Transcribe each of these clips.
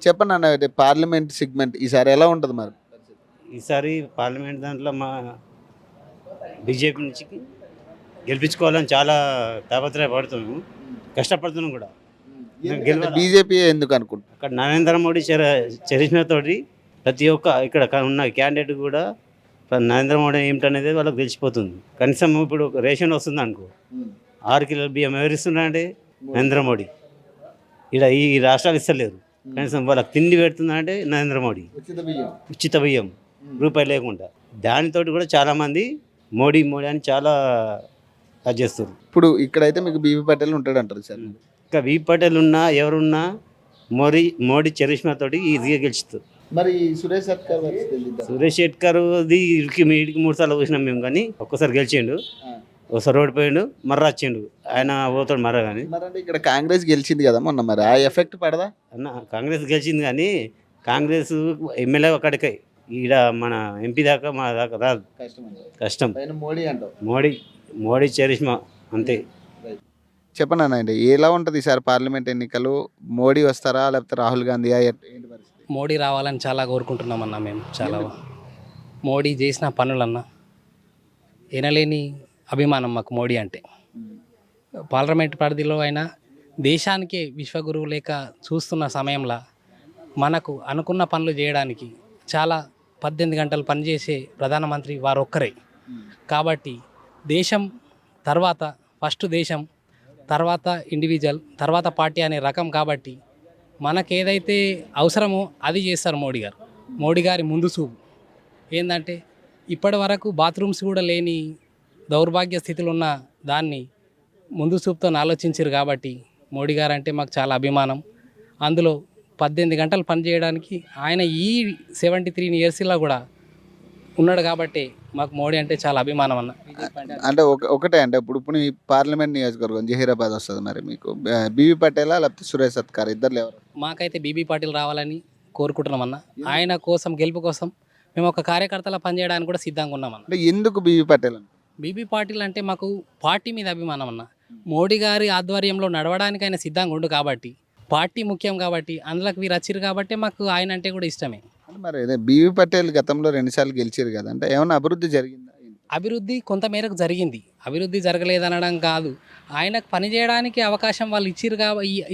చెప్పండి అన్న, అయితే పార్లమెంట్ సెగ్మెంట్ ఈసారి ఎలా ఉంటుంది మరి? ఈసారి పార్లమెంట్ దాంట్లో మా బీజేపీ నుంచి గెలిపించుకోవాలని చాలా తాపత్రయపడుతున్నాము, కష్టపడుతున్నాం కూడా. గెలవాలి. బీజేపీ ఎందుకు అనుకుంటున్నారు? అక్కడ నరేంద్ర మోడీ చరిష్మతోటి ప్రతి ఒక్క ఇక్కడ ఉన్న క్యాండిడేట్ కూడా నరేంద్ర మోడీ ఏమిటనేది వాళ్ళకి తెలిసిపోతుంది. కనీసం ఇప్పుడు రేషన్ వస్తుంది అనుకో, 6 కిలోల బియ్యం ఎవరు ఇస్తున్నారంటే నరేంద్ర మోడీ. ఇక్కడ ఈ రాష్ట్రాలు ఇస్తలేరు, కనీసం వాళ్ళకి తిండి పెడుతుందంటే నరేంద్ర మోడీ. ఉచిత బియ్యం రూపాయి లేకుండా. దానితోటి కూడా చాలామంది మోడీ మోడీ అని చాలా అది చేస్తారు. ఇప్పుడు ఇక్కడైతే మీకు బీబీ పటేల్ ఉంటాడు అంటారు సార్. ఇంకా వి పటేల్ ఉన్నా ఎవరున్నా మోడీ చరిష్మాతోటి ఈజీగా గెలుచుతారు. మరి సురేష్ సర్కార్ పరిస్థితి ఏంటి? సురేష్ షెట్కర్ది ఇడికి 3 సార్లు చూసినాం మేము, కానీ ఒక్కసారి గెలిచిండు, ఒకసారి ఓడిపోయిండు, మర్ర వచ్చిండు. ఆయన పోతాడు మర్ర. కానీ మరి అంటే ఇక్కడ కాంగ్రెస్ గెలిచింది కదా మొన్న, మరి ఆ ఎఫెక్ట్ పడదా? అన్న కాంగ్రెస్ గెలిచింది, కానీ కాంగ్రెస్ ఎమ్మెల్యే అక్కడికే, ఈడ మన ఎంపీ దాకా మా దాకా రాదు. కష్టం. మోడీ అంటావు. మోడీ చరిష్మా అంతే. చెప్పండి అన్న, అంటే ఎలా ఉంటుంది ఈసారి పార్లమెంట్ ఎన్నికలు? మోడీ వస్తారా లేకపోతే రాహుల్ గాంధీయా? ఏంటి పరిస్థితి? మోడీ రావాలని చాలా కోరుకుంటున్నామన్నా మేము. చాలా మోడీ చేసిన పనులన్నా ఎనలేని అభిమానం మాకు మోడీ అంటే. పార్లమెంట్ పరిధిలో అయినా దేశానికే విశ్వగురువు లేక చూస్తున్న సమయంలో మనకు అనుకున్న పనులు చేయడానికి చాలా 18 గంటలు పనిచేసే ప్రధానమంత్రి వారు ఒక్కరే. కాబట్టి దేశం తర్వాత ఫస్ట్ దేశం, తర్వాత ఇండివిజువల్, తర్వాత పార్టీ అనే రకం. కాబట్టి మనకేదైతే అవసరమో అది చేస్తారు మోడీ గారు. మోడీ గారి ముందు చూపు ఏంటంటే, ఇప్పటి వరకు బాత్రూమ్స్ కూడా లేని దౌర్భాగ్య స్థితిలో ఉన్న దాన్ని ముందు చూపుతో ఆలోచించారు. కాబట్టి మోడీ గారు అంటే మాకు చాలా అభిమానం. అందులో 18 గంటలు పనిచేయడానికి ఆయన ఈ 73 ఇయర్స్లో కూడా ఉన్నాడు. కాబట్టి మాకు మోడీ అంటే చాలా అభిమానం అన్న. అంటే ఒకటే అంటే ఇప్పుడు ఈ పార్లమెంట్ నియోజకవర్గం జహీరాబాద్ వస్తుంది, మరి మీకు బీబీ పటేలా లేకపోతే సురేష్ సత్కార్ ఇద్దరు ఎవరు? మాకైతే బీబీ పాటిల్ రావాలని కోరుకుంటున్నాం అన్న. ఆయన కోసం, గెలుపు కోసం మేము ఒక కార్యకర్తలా పనిచేయడానికి కూడా సిద్ధంగా ఉన్నామన్న. అంటే ఎందుకు బీబీ పటేల్? బీబీ పాటిల్ అంటే మాకు పార్టీ మీద అభిమానం అన్న. మోడీ గారి ఆధ్వర్యంలో నడవడానికి ఆయన సిద్ధంగా ఉండు కాబట్టి, పార్టీ ముఖ్యం కాబట్టి, అందులోకి వీరు వచ్చారు కాబట్టి మాకు ఆయన అంటే కూడా ఇష్టమే. మరి బీబీ పటేల్ గతంలో 2 సార్లు గెలిచారు కదా, అంటే ఏమైనా అభివృద్ధి జరిగిందా? అభివృద్ధి కొంతమేరకు జరిగింది. అభివృద్ధి జరగలేదనడం కాదు, ఆయనకు పనిచేయడానికి అవకాశం వాళ్ళు ఇచ్చిరు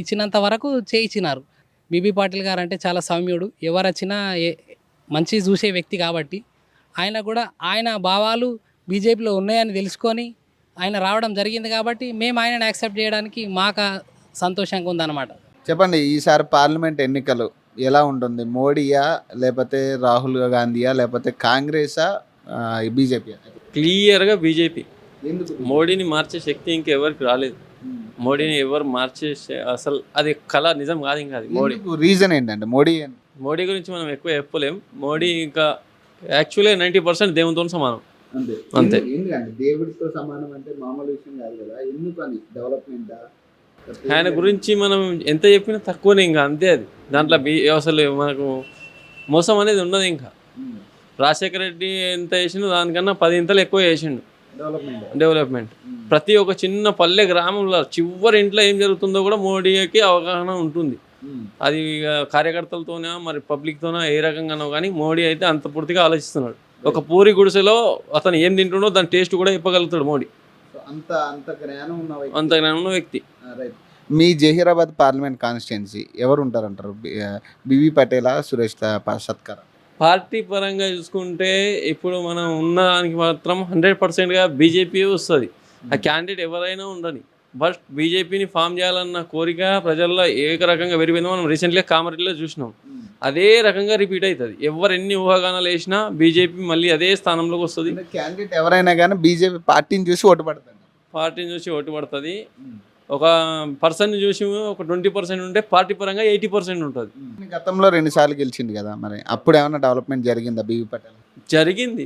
ఇచ్చినంత వరకు చేయించినారు. బీబీ పాటిల్ గారు అంటే చాలా సౌమ్యుడు, ఎవరు వచ్చినా మంచి చూసే వ్యక్తి. కాబట్టి ఆయన కూడా ఆయన భావాలు బీజేపీలో ఉన్నాయని తెలుసుకొని ఆయన రావడం జరిగింది. కాబట్టి మేము ఆయనను యాక్సెప్ట్ చేయడానికి మాకు సంతోషంగా ఉందన్నమాట. చెప్పండి, ఈసారి పార్లమెంట్ ఎన్నికలు ఎలా ఉంటుంది? మోడీయా లేకపోతే రాహుల్ గాంధీయా లేకపోతే కాంగ్రెసా బీజేపీ? క్లియర్గా బీజేపీ. మోడీని మార్చే శక్తి ఇంకెవరికి రాలేదు. మోడీని ఎవరు మార్చేసే అసలు అది కళ నిజం కాదు. ఇంకా అది మోడీ. రీజన్ ఏంటంటే మోడీ గురించి మనం ఎక్కువ చెప్పలేం. మోడీ ఇంకా యాక్చువల్గా 90% దేవునితో సమానం. అంతే. దేవుడితో సమానం అంటే మామూలు విషయం కాదు కదా. ఎందుకని డెవలప్మెంట్ ఆయన గురించి మనం ఎంత చెప్పినా తక్కువనే. ఇంకా అంతే. అది దాంట్లో అసలు మనకు మోసం అనేది ఉండదు. ఇంకా రాజశేఖర రెడ్డి ఎంత చేసిండు దానికన్నా 10 ఇంతలు ఎక్కువ చేసిండు డెవలప్మెంట్. ప్రతి ఒక్క చిన్న పల్లె గ్రామంలో చివరి ఇంట్లో ఏం జరుగుతుందో కూడా మోడీకి అవగాహన ఉంటుంది. అది కార్యకర్తలతోనే మరి పబ్లిక్తోనే ఏ రకంగానో, కానీ మోడీ అయితే అంత పూర్తిగా ఆలోచిస్తున్నాడు. ఒక పూరి గుడిసెలో అతను ఏం తింటుండో దాని టేస్ట్ కూడా చెప్పగలుగుతాడు మోడీ. అంత జ్ఞానం ఉన్న వ్యక్తి. మీ జహీరాబాద్ పార్లమెంట్ కాన్స్టిట్యున్సీ ఎవరు ఉంటారంటారు? బీబీ పటేలా, సురేష్ సత్కార్? పార్టీ పరంగా చూసుకుంటే ఇప్పుడు మనం ఉన్నదానికి మాత్రం 100%గా బీజేపీ వస్తుంది. ఆ క్యాండిడేట్ ఎవరైనా ఉండని, బట్ బీజేపీని ఫామ్ చేయాలన్న కోరిక ప్రజల్లో ఏక రకంగా పెరిగిపోయిందో మనం రీసెంట్గా కామారెడ్డిలో చూసినాం. అదే రకంగా రిపీట్ అవుతుంది. ఎవరు ఎన్ని ఊహాగానాలు వేసినా బీజేపీ మళ్ళీ అదే స్థానంలోకి వస్తుంది. క్యాండిడేట్ ఎవరైనా కానీ బీజేపీ పార్టీని చూసి ఓటు పడుతుంది. ఒక పర్సన్ని చూసి ఒక 20% ఉంటే పార్టీ పరంగా 80% ఉంటుంది. గతంలో 2 సార్లు గెలిచింది కదా, మరి అప్పుడు ఏమైనా డెవలప్మెంట్ జరిగిందా బీబీ పటేల్? జరిగింది.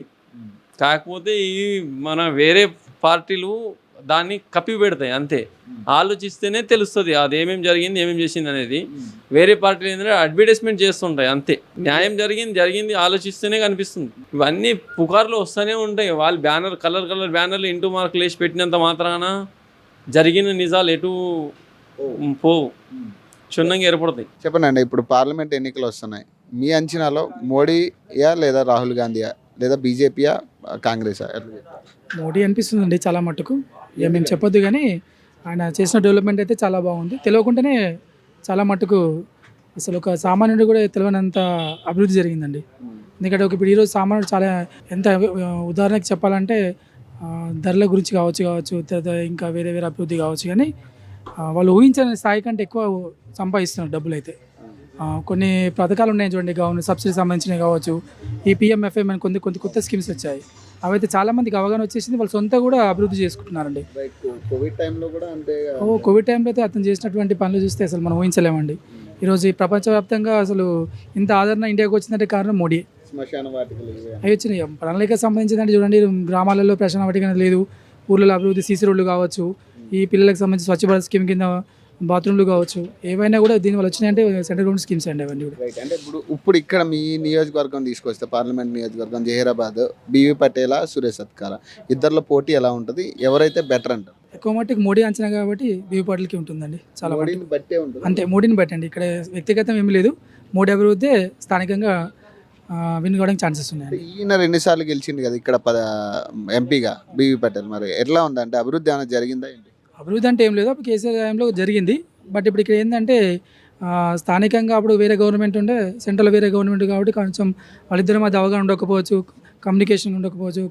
కాకపోతే ఈ మన వేరే పార్టీలు దాన్ని కప్పి పెడతాయి అంతే. ఆలోచిస్తేనే తెలుస్తుంది అదేమేమి జరిగింది, ఏమేమి చేసింది అనేది. వేరే పార్టీలు ఏంటంటే అడ్వర్టైజ్మెంట్ చేస్తుంటాయి అంతే. న్యాయం జరిగింది ఆలోచిస్తేనే కనిపిస్తుంది. ఇవన్నీ పుకార్లు వస్తూనే ఉంటాయి. వాళ్ళు కలర్ బ్యానర్లు ఇంటూ మార్కులు వేసి పెట్టినంత మాత్రాన జరిగిన నిజాలు ఎటు పోవు. క్షుణ్ణంగా ఏర్పడతాయి. చెప్పండి, ఇప్పుడు పార్లమెంట్ ఎన్నికలు వస్తున్నాయి. మీ అంచనాలో మోడీయా లేదా రాహుల్ గాంధీయా లేదా బీజేపీయా కాంగ్రెసా? ఎట్లా చెప్తారు? మోడీ అనిపిస్తుందండి చాలా మట్టుకు. ఇక మేము చెప్పొద్దు కానీ ఆయన చేసిన డెవలప్మెంట్ అయితే చాలా బాగుంది. తెలియకుండానే చాలా మట్టుకు అసలు ఒక సామాన్యుడు కూడా తెలియనంత అభివృద్ధి జరిగిందండి. ఎందుకంటే ఇప్పుడు ఈరోజు సామాన్యుడు చాలా ఎంత ఉదాహరణకి చెప్పాలంటే ధరల గురించి కావచ్చు తర్వాత ఇంకా వేరే వేరే అభివృద్ధి కావచ్చు, కానీ వాళ్ళు ఊహించిన స్థాయి కంటే ఎక్కువ సంపాదిస్తున్నారు డబ్బులు అయితే. కొన్ని పథకాలు ఉన్నాయి చూడండి, గవర్నమెంట్ సబ్సిడీ సంబంధించినవి కావచ్చు, ఈ పిఎంఎఫ్ఎం అని కొన్ని కొత్త స్కీమ్స్ వచ్చాయి. అవైతే చాలా మందికి అవగాహన వచ్చేసింది, వాళ్ళు సొంత కూడా అభివృద్ధి చేసుకుంటున్నారండి. కోవిడ్ టైంలో కూడా అంటే కోవిడ్ టైంలో అయితే అతను చేసినటువంటి పనులు చూస్తే అసలు మనం ఊహించలేమండి. ఈరోజు ఈ ప్రపంచవ్యాప్తంగా అసలు ఇంత ఆదరణ ఇండియాకి వచ్చిందంటే కారణం మోడీ. శ్మశాన వాటికలు అవి వచ్చినాయి. ప్రణాళిక సంబంధించిందంటే చూడండి, గ్రామాలలో శ్మశాన వాటిక లేదు, ఊళ్ళలో అభివృద్ధి సీసీ రోడ్లు కావచ్చు, ఈ పిల్లలకు సంబంధించి స్వచ్ఛ భారత్ స్కీమ్ కింద బాత్రూమ్లు కావచ్చు, ఏవైనా కూడా దీనివల్ల వచ్చినాయంటే సెంట్రల్ గవర్నమెంట్ స్కీమ్స్ అండి అవన్నీ కూడా. రైట్. అంటే ఇప్పుడు ఇక్కడ మీ నియోజకవర్గం తీసుకొస్తే పార్లమెంట్ నియోజకవర్గం జహీరాబాద్, బీవీ పటేలా, సురేష్ సత్కార ఇద్దరిలో పోటీ ఎలా ఉంటుంది? ఎవరైతే బెటర్ అంటారు? ఎక్కువ మట్టుకు మోడీ అంచనా కాబట్టి బీవీ పాటిల్కి ఉంటుందండి. చాలా మోడీని బట్టే ఉంటుంది. అంతే, మోడీని బట్టండి. ఇక్కడ వ్యక్తిగతం ఏమీ లేదు. మోడీ అభివృద్ధి స్థానికంగా విన్ కావడానికి ఛాన్సెస్ ఉన్నాయండి. ఈయన 2 సార్లు గెలిచింది కదా ఇక్కడ ఎంపీగా బీవీ పటేల్. మరి ఎట్లా ఉందంటే అభివృద్ధి ఏమైనా జరిగిందా ఏంటి? అభివృద్ధి అంటే ఏం లేదు, అప్పుడు కేసీఆర్ టైంలో జరిగింది. బట్ ఇప్పుడు ఇక్కడ ఏంటంటే స్థానికంగా అప్పుడు వేరే గవర్నమెంట్ ఉండే, సెంట్రల్ వేరే గవర్నమెంట్ కాబట్టి కొంచెం వాళ్ళిద్దరి మధ్య అవగాహన ఉండకపోవచ్చు, కమ్యూనికేషన్ ఉండకపోవచ్చు,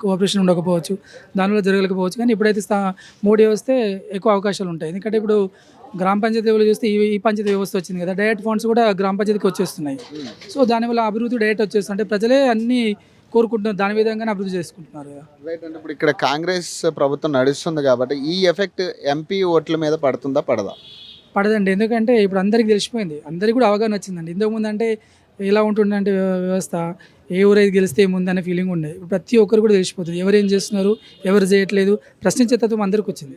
కోఆపరేషన్ ఉండకపోవచ్చు, దానివల్ల జరగలేకపోవచ్చు. కానీ ఇప్పుడైతే మోడీ వస్తే ఎక్కువ అవకాశాలు ఉంటాయి. ఎందుకంటే ఇప్పుడు గ్రామ పంచాయతీ లెవెల్ చూస్తే ఈ పంచాయతీ వ్యవస్థ వచ్చింది కదా, డైరెక్ట్ ఫండ్స్ కూడా గ్రామ పంచాయతీకి వచ్చేస్తున్నాయి. సో దానివల్ల అభివృద్ధి డైరెక్ట్ వచ్చేస్తుంది. అంటే ప్రజలే అన్నీ కోరుకుంటున్నారు, దాని విధంగానే అభివృద్ధి చేసుకుంటున్నారు కదా. రైట్. అంటే ఇప్పుడు ఇక్కడ కాంగ్రెస్ ప్రభుత్వం నడుస్తుంది కాబట్టి ఈ ఎఫెక్ట్ ఎంపీ ఓట్ల మీద పడుతుందా పడదా? పడదండి. ఎందుకంటే ఇప్పుడు అందరికీ తెలిసిపోయింది, అందరికీ కూడా అవగాహన వచ్చిందండి. ఇంతకుముందు అంటే ఎలా ఉంటుందంటే వ్యవస్థ, ఏ ఊరైతే గెలిస్తే ఏముందనే ఫీలింగ్ ఉండేది. ప్రతి ఒక్కరు కూడా తెలిసిపోతుంది ఎవరు ఏం చేస్తున్నారు, ఎవరు చేయట్లేదు, ప్రశ్నించే తత్వం అందరికీ వచ్చింది.